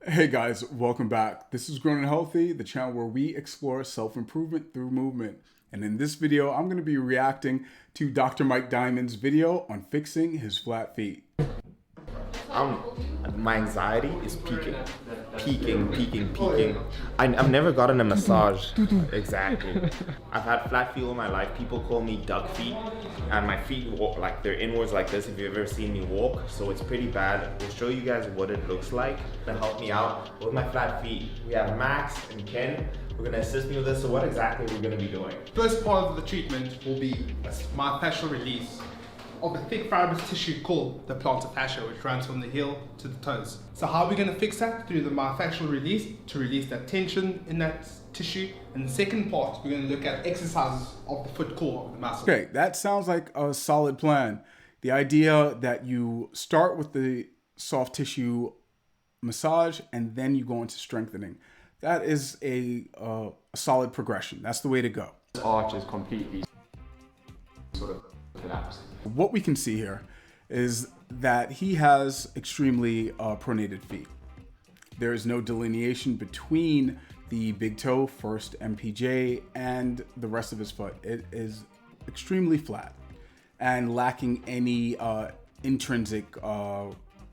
Hey guys, welcome back. This is Grown and Healthy, the channel where we explore self-improvement through movement. And in this video, I'm going to be reacting to Dr. Mike Diamond's video on fixing his flat feet. My anxiety is peaking. I've never gotten a massage. Exactly. I've had flat feet all my life. People call me duck feet, and my feet walk like they're inwards like this. If you've ever seen me walk, so it's pretty bad. We'll show you guys what it looks like to help me out with my flat feet. We have Max and Ken. We're gonna assist me with this. So what exactly are we gonna be doing? First part of the treatment will be myofascial release of a thick fibrous tissue called the plantar fascia, which runs from the heel to the toes. So how are we going to fix that? Through the myofascial release, to release that tension in that tissue. And the second part, we're going to look at exercises of the foot core of the muscle. Okay, that sounds like a solid plan. The idea that you start with the soft tissue massage and then you go into strengthening. That is a solid progression. That's the way to go. This arch is completely sort of collapsed. What we can see here is that he has extremely pronated feet. There is no delineation between the big toe, first MPJ, and the rest of his foot. It is extremely flat and lacking any intrinsic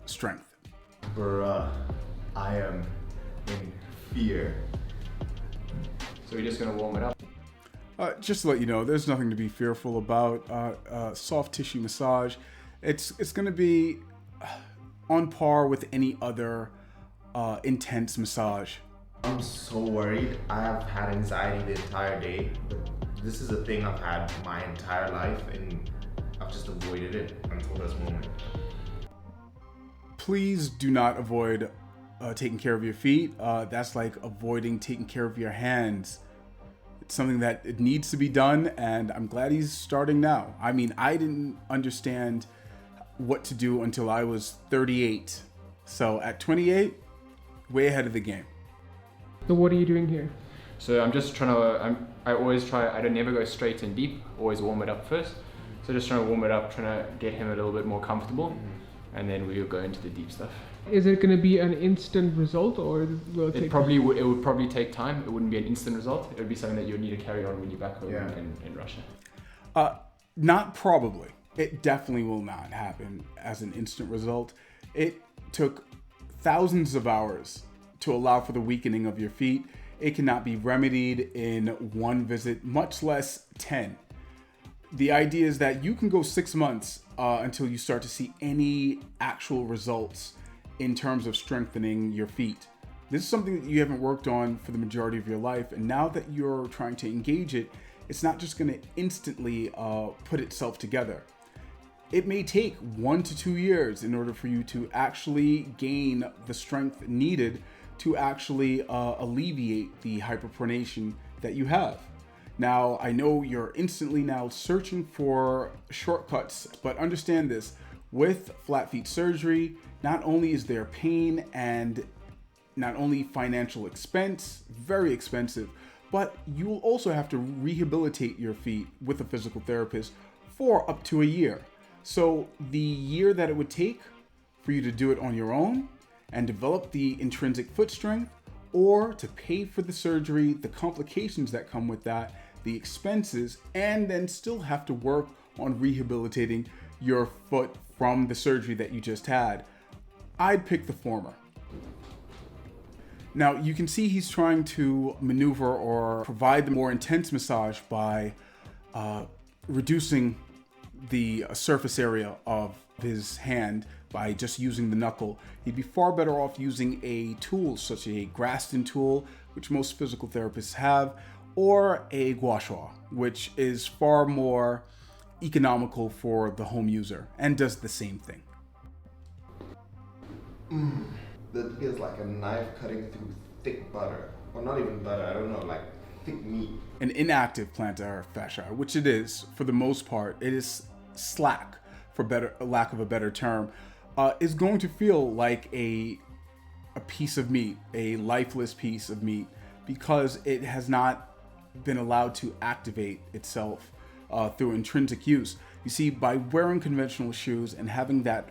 strength. Bruh, I am in fear. So we're just gonna warm it up. Just to let you know, there's nothing to be fearful about. Soft tissue massage, it's going to be on par with any other intense massage. I'm so worried. I have had anxiety the entire day, but this is a thing I've had my entire life, and I've just avoided it until this moment. Please do not avoid taking care of your feet. That's like avoiding taking care of your hands. Something that it needs to be done, and I'm glad he's starting now. I mean, I didn't understand what to do until I was 38. So at 28, way ahead of the game. So what are you doing here? So I'm just trying to, I don't never go straight and deep, always warm it up first. So just trying to warm it up, trying to get him a little bit more comfortable, and then we'll go into the deep stuff. Is it going to be an instant result, or will it take time? It would probably take time. It wouldn't be an instant result. It would be something that you would need to carry on when you're back home in Russia. Not probably. It definitely will not happen as an instant result. It took thousands of hours to allow for the weakening of your feet. It cannot be remedied in one visit, much less 10. The idea is that you can go 6 months until you start to see any actual results in terms of strengthening your feet. This is something that you haven't worked on for the majority of your life, and now that you're trying to engage it, it's not just going to instantly put itself together. It may take 1 to 2 years in order for you to actually gain the strength needed to actually alleviate the hyperpronation that you have. Now, I know you're instantly now searching for shortcuts, but understand this. With flat feet surgery, not only is there pain and not only financial expense, very expensive, but you will also have to rehabilitate your feet with a physical therapist for up to a year. So the year that it would take for you to do it on your own and develop the intrinsic foot strength, or to pay for the surgery, the complications that come with that, the expenses, and then still have to work on rehabilitating your foot from the surgery that you just had, I'd pick the former. Now you can see he's trying to maneuver or provide the more intense massage by reducing the surface area of his hand by just using the knuckle. He'd be far better off using a tool such as a Graston tool, which most physical therapists have, or a gua sha, which is far more economical for the home user and does the same thing. That feels like a knife cutting through thick butter. Or not even butter, I don't know, like thick meat. An inactive plantar fascia, which it is for the most part, it is slack, for lack of a better term, is going to feel like a piece of meat, a lifeless piece of meat, because it has not been allowed to activate itself through intrinsic use. You see, by wearing conventional shoes and having that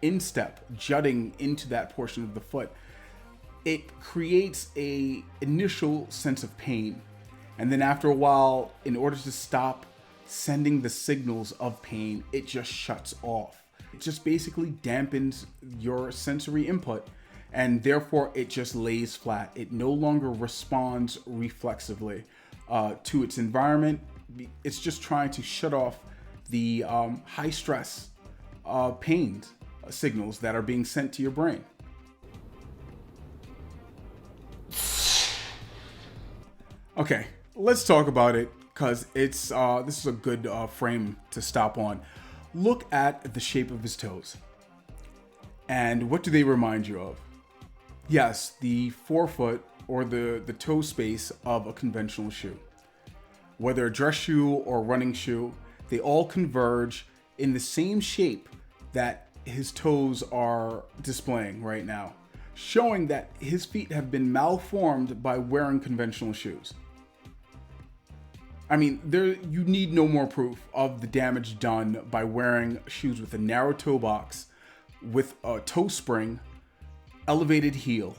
instep jutting into that portion of the foot, it creates a initial sense of pain. And then after a while, in order to stop sending the signals of pain, it just shuts off. It just basically dampens your sensory input, and therefore it just lays flat. It no longer responds reflexively to its environment. It's just trying to shut off the high stress pain signals that are being sent to your brain. Okay, let's talk about it, because it's this is a good frame to stop on. Look at the shape of his toes. And what do they remind you of? Yes, the forefoot or the toe space of a conventional shoe. Whether a dress shoe or running shoe, they all converge in the same shape that his toes are displaying right now, showing that his feet have been malformed by wearing conventional shoes. I mean, you need no more proof of the damage done by wearing shoes with a narrow toe box, with a toe spring, elevated heel.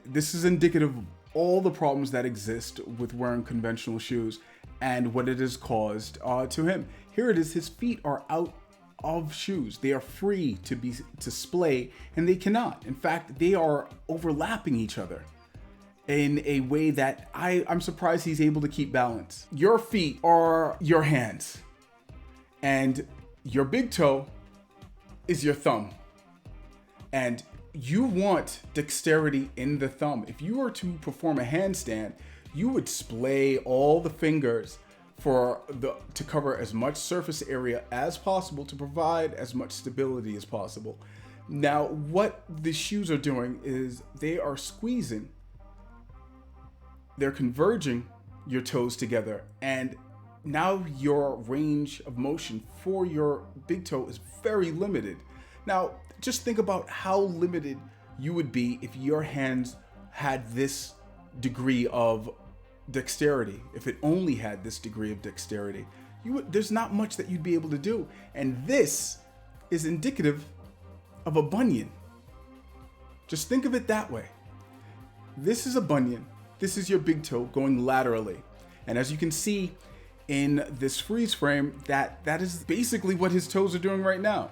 This is indicative of all the problems that exist with wearing conventional shoes and what it has caused to him. Here it is, his feet are out of shoes. They are free to splay, and they cannot. In fact, they are overlapping each other in a way that I'm surprised he's able to keep balance. Your feet are your hands, and your big toe is your thumb. And you want dexterity in the thumb. If you were to perform a handstand, you would splay all the fingers to cover as much surface area as possible to provide as much stability as possible. Now, what the shoes are doing is they are squeezing. They're converging your toes together, and now your range of motion for your big toe is very limited. Now, just think about how limited you would be if your hands had this degree of dexterity. If it only had this degree of dexterity, there's not much that you'd be able to do. And this is indicative of a bunion. Just think of it that way. This is a bunion. This is your big toe going laterally. And as you can see in this freeze frame, that is basically what his toes are doing right now.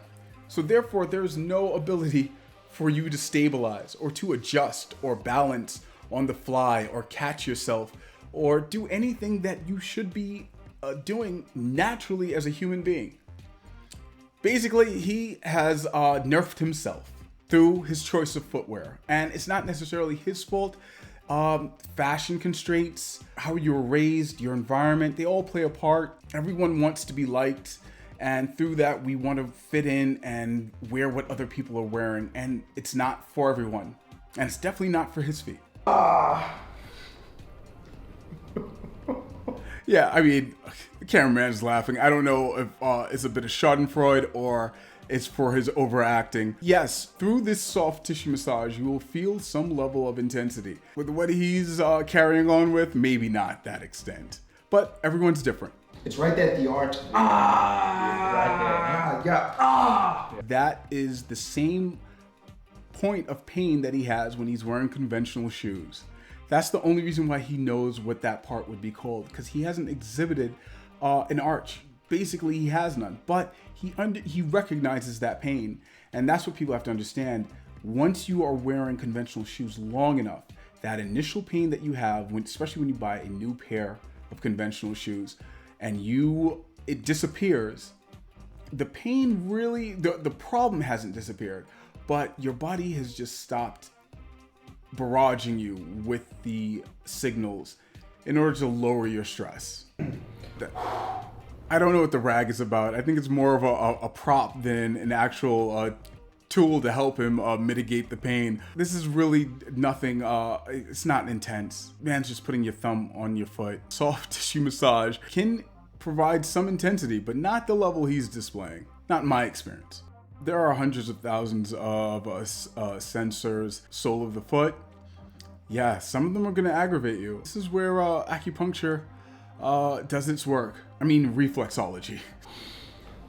So therefore, there's no ability for you to stabilize or to adjust or balance on the fly or catch yourself or do anything that you should be doing naturally as a human being. Basically, he has nerfed himself through his choice of footwear. And it's not necessarily his fault. Fashion constraints, how you were raised, your environment, they all play a part. Everyone wants to be liked. And through that, we want to fit in and wear what other people are wearing. And it's not for everyone. And it's definitely not for his feet. Yeah, I mean, the cameraman is laughing. I don't know if it's a bit of schadenfreude or it's for his overacting. Yes, through this soft tissue massage, you will feel some level of intensity. With what he's carrying on with, maybe not that extent. But everyone's different. It's right there at the arch. Right there. Yeah. That is the same point of pain that he has when he's wearing conventional shoes. That's the only reason why he knows what that part would be called, because he hasn't exhibited an arch. Basically, he has none, but he recognizes that pain, and that's what people have to understand. Once you are wearing conventional shoes long enough, that initial pain that you have, especially when you buy a new pair of conventional shoes, and it disappears. The pain really, the problem hasn't disappeared, but your body has just stopped barraging you with the signals in order to lower your stress. I don't know what the rag is about. I think it's more of a prop than an actual tool to help him mitigate the pain. This is really nothing, it's not intense. Man's just putting your thumb on your foot. Soft tissue massage can provide some intensity, but not the level he's displaying. Not in my experience. There are hundreds of thousands of sensors, sole of the foot. Yeah, some of them are gonna aggravate you. This is where acupuncture does its work. I mean, reflexology.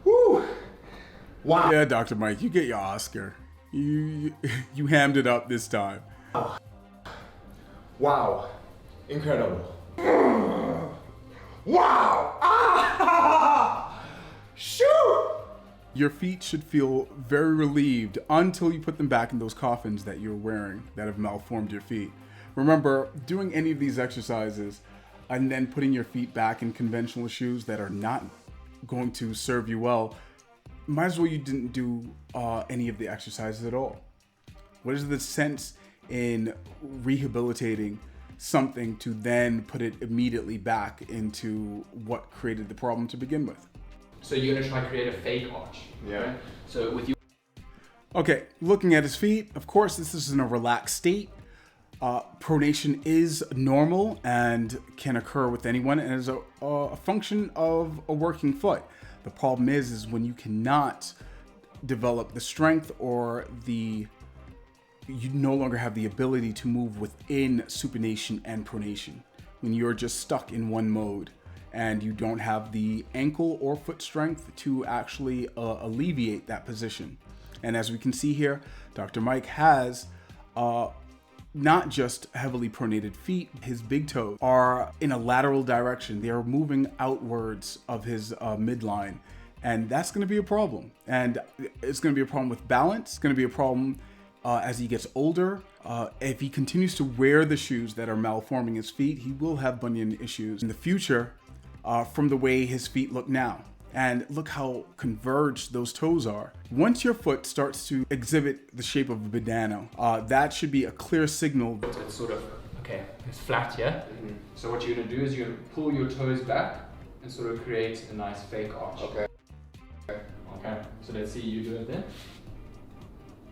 Woo! Wow. Yeah, Dr. Mike, you get your Oscar. You hammed it up this time. Wow. Incredible. Wow! Ah! Shoot! Your feet should feel very relieved until you put them back in those coffins that you're wearing that have malformed your feet. Remember, doing any of these exercises and then putting your feet back in conventional shoes that are not going to serve you well, might as well you didn't do any of the exercises at all. What is the sense in rehabilitating something to then put it immediately back into what created the problem to begin with? So you're gonna try to create a fake arch. Yeah. Right? So with you. Okay, looking at his feet, of course, this is in a relaxed state. Pronation is normal and can occur with anyone and is a function of a working foot. The problem is when you cannot develop the strength or you no longer have the ability to move within supination and pronation. When you're just stuck in one mode and you don't have the ankle or foot strength to actually alleviate that position. And as we can see here, Dr. Mike has not just heavily pronated feet, his big toes are in a lateral direction. They are moving outwards of his midline. And that's going to be a problem. And it's going to be a problem with balance. It's going to be a problem as he gets older. If he continues to wear the shoes that are malforming his feet, he will have bunion issues in the future from the way his feet look now. And look how converged those toes are. Once your foot starts to exhibit the shape of a banana, that should be a clear signal. It's sort of, okay, it's flat here. Mm-hmm. So what you're gonna do is you're gonna pull your toes back and sort of create a nice fake arch. Okay. Okay, so let's see you do it then.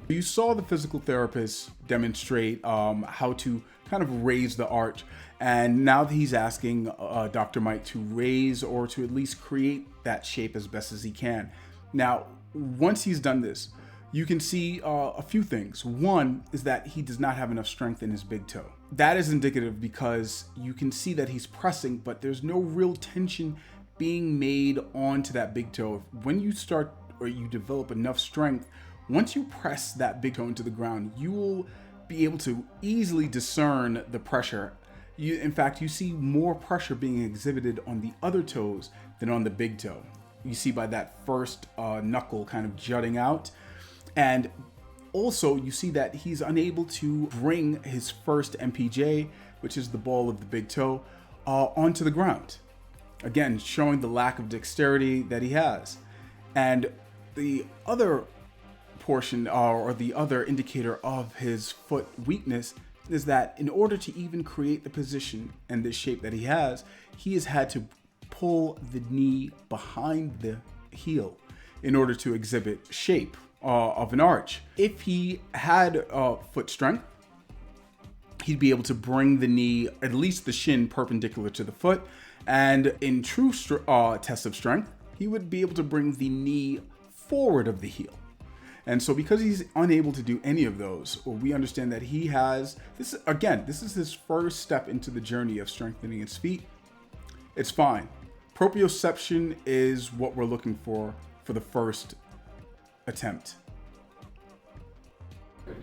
You saw the physical therapist demonstrate how to kind of raise the arch. And now that he's asking Dr. Mike to raise or to at least create that shape as best as he can. Now, once he's done this, you can see a few things. One is that he does not have enough strength in his big toe. That is indicative because you can see that he's pressing, but there's no real tension being made onto that big toe. When you start or you develop enough strength, once you press that big toe into the ground, you will be able to easily discern the pressure. In fact, you see more pressure being exhibited on the other toes than on the big toe. You see by that first knuckle kind of jutting out. And also you see that he's unable to bring his first MPJ, which is the ball of the big toe, onto the ground. Again, showing the lack of dexterity that he has. And the other portion or the other indicator of his foot weakness is that in order to even create the position and the shape that he has had to pull the knee behind the heel in order to exhibit shape of an arch. If he had foot strength, he'd be able to bring the knee, at least the shin, perpendicular to the foot. And in true test of strength, he would be able to bring the knee forward of the heel. And so because he's unable to do any of those, we understand that he has, this is his first step into the journey of strengthening his feet. It's fine. Proprioception is what we're looking for the first attempt. Good.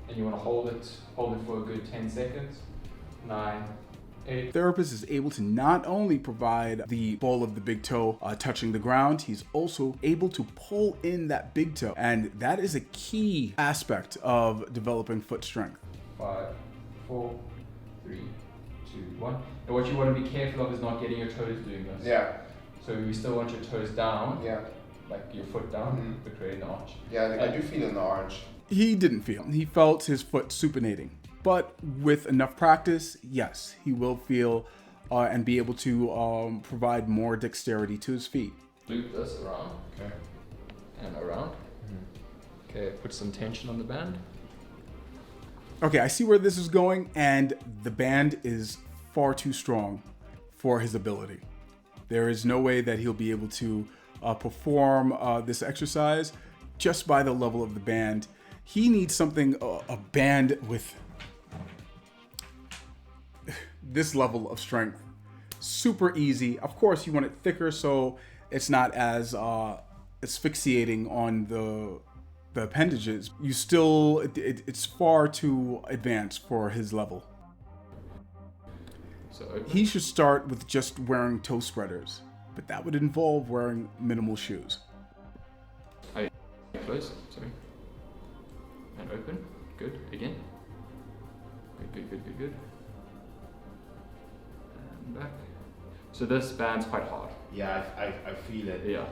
And you want to hold it for a good 10 seconds. 9, 8. Therapist is able to not only provide the ball of the big toe touching the ground, he's also able to pull in that big toe. And that is a key aspect of developing foot strength. 5, 4, 3, 2, 1. And what you want to be careful of is not getting your toes doing this. Yeah. So you still want your toes down. Yeah. Like your foot down, but create an arch. Yeah, I do feel an arch. He didn't feel. He felt his foot supinating. But with enough practice, yes, he will feel and be able to provide more dexterity to his feet. Loop this around. Okay. And around. Mm-hmm. Okay, put some tension on the band. Okay, I see where this is going, and the band is far too strong for his ability. There is no way that he'll be able to perform this exercise just by the level of the band. He needs something, a band with this level of strength. super easy. Of course, you want it thicker so it's not as asphyxiating on the appendages. You still, it's far too advanced for his level. So He should start with just wearing toe spreaders, but that would involve wearing minimal shoes. Close, sorry. And open. Good. Again. Good. And back. So this band's quite hard. Yeah, I feel it. Yeah.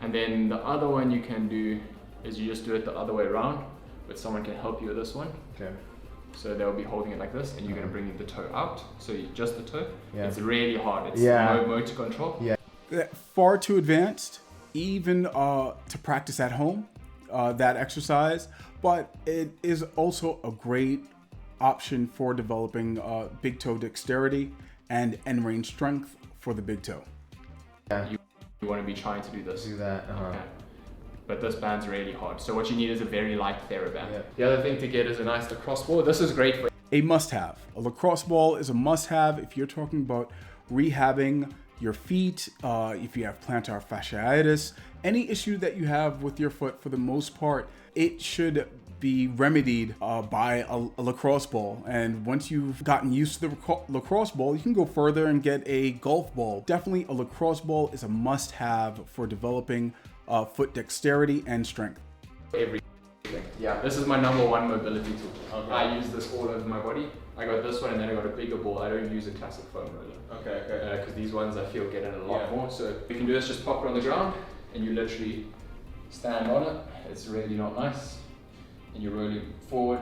And then the other one you can do is you just do it the other way around, but someone can help you with this one. Okay. So they'll be holding it like this, and you're going to bring the toe out. So just the toe. Yeah. It's really hard. It's Yeah. no motor control. Yeah. Far too advanced, even to practice at home, that exercise. But it is also a great option for developing big toe dexterity and end range strength for the big toe. Yeah. You want to be trying to do this. Do that. Okay. But this band's really hard. So what you need is a very light TheraBand. Yeah. The other thing to get is a nice lacrosse ball. This is great for A must-have. A lacrosse ball is a must-have if you're talking about rehabbing your feet, if you have plantar fasciitis, any issue that you have with your foot. For the most part, it should be remedied by a lacrosse ball. And once you've gotten used to the lacrosse ball, you can go further and get a golf ball. Definitely a lacrosse ball is a must-have for developing foot dexterity and strength. everything. Yeah, this is my #1 mobility tool. Okay. I use this all over my body. I got this one and then I got a bigger ball. I don't use a classic foam roller. Okay. Because these ones I feel get in a lot more. So you can do this, just pop it on the ground and you literally stand on it. It's really not nice. And you're rolling forward,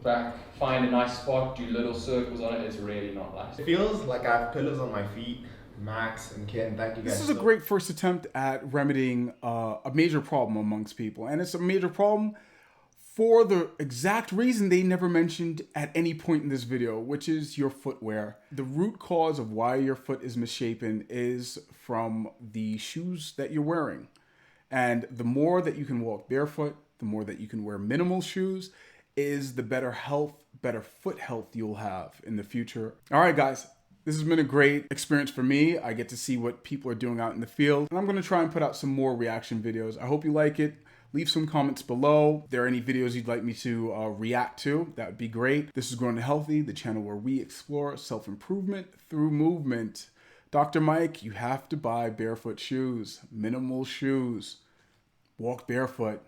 back, find a nice spot, do little circles on it. It's really not nice. It feels like I have pillows on my feet. Max and Ken, thank you guys. This is a great first attempt at remedying a major problem amongst people. And it's a major problem for the exact reason they never mentioned at any point in this video, which is your footwear. The root cause of why your foot is misshapen is from the shoes that you're wearing. And the more that you can walk barefoot, the more that you can wear minimal shoes, is the better foot health you'll have in the future. All right, guys. This has been a great experience for me. I get to see what people are doing out in the field. And I'm gonna try and put out some more reaction videos. I hope you like it. Leave some comments below. If there are any videos you'd like me to react to, that would be great. This is Grown and Healthy, the channel where we explore self-improvement through movement. Dr. Mike, you have to buy barefoot shoes, minimal shoes. Walk barefoot.